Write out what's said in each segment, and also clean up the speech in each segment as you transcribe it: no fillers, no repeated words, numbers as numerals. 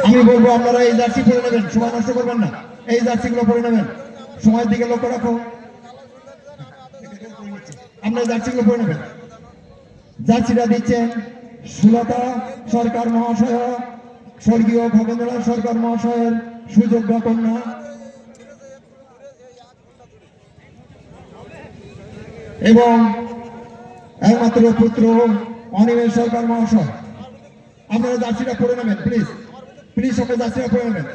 আমি বলবো আপনারা এই জার্সি পরে নেবেন, সময় নষ্ট করবেন না, এই জার্সিগুলো পরে নেবেন, সময়ের দিকে লক্ষ্য রাখো। আপনারা জার্সিগুলো পরে নেবেন। জার্সিটা দিচ্ছেন সুলতা সরকার মহাশয়, স্বর্গীয় খগেন্দ্রনাথ সরকার মহাশয়ের সুযোগ্য কন্যা এবং একমাত্র পুত্র অনিমেষ সরকার মহাশয়। আপনারা জার্সিটা পরে নেবেন, প্লিজ প্লিজ সবাই জার্সিটা পরে নেবেন।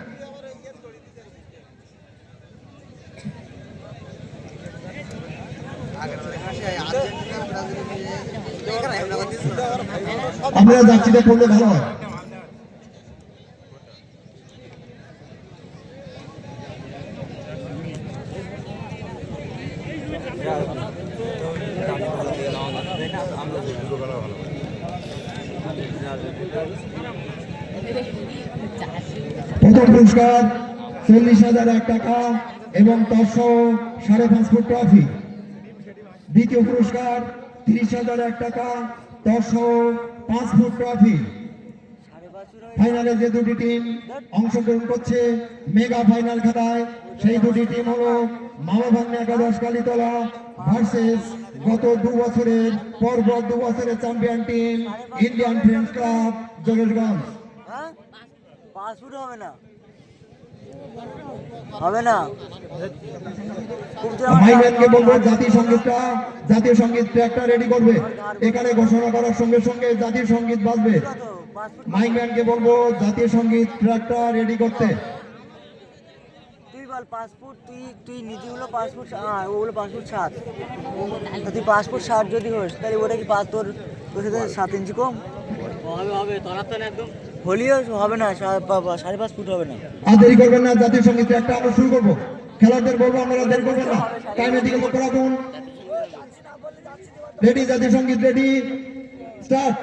আপনারা জার্সিটা পরলে ভালো হয়। প্রথম পুরস্কার 40,001 টাকা এবং 5.5 ফুট ট্রফি। দ্বিতীয় পুরস্কার 30,001 টাকা, 5 ফুট ট্রফি। ফাইনালে যে দুটি টিম অংশগ্রহণ করছে মেগা ফাইনাল খেলায়, সেই দুটি টিম হলো মামাভাগ্নে একাদশ কালীতলা ভার্সেস গত 2 বছরের পরপর 2 বছরের champion team Indian friends club Jogeshganj. হবে না। মাইম্যানকে বলবো জাতীয় সঙ্গীতটা একটা রেডি করবে। এখানে ঘোষণা করার সঙ্গে সঙ্গে জাতীয় সঙ্গীত বাজবে। মাইম্যানকে বলবো জাতীয় সঙ্গীত ট্র্যাকটা রেডি করতে। তুই বল পাসপোর্ট, তুই নিজে হলো পাসপোর্ট, ওগুলো পাসপোর্ট 7, তুই পাসপোর্ট 7 যদি হোস তাহলে ওটা কি তোর সাথে 7 ইঞ্চি কম হবে? তোরা তো একদম হলিও হবে না, 5.5 ফুট হবে না। আর দেরি করবেন না, জাতীয় সঙ্গীত ট্র্যাকটা আমরা শুরু করবো। খেলোয়াড়দের বলবো আপনারা দেরি করবেন না, টাইমের দিকে লক্ষ্য রাখুন। রেডি, জাতীয় সঙ্গীত রেডি, স্টার্ট।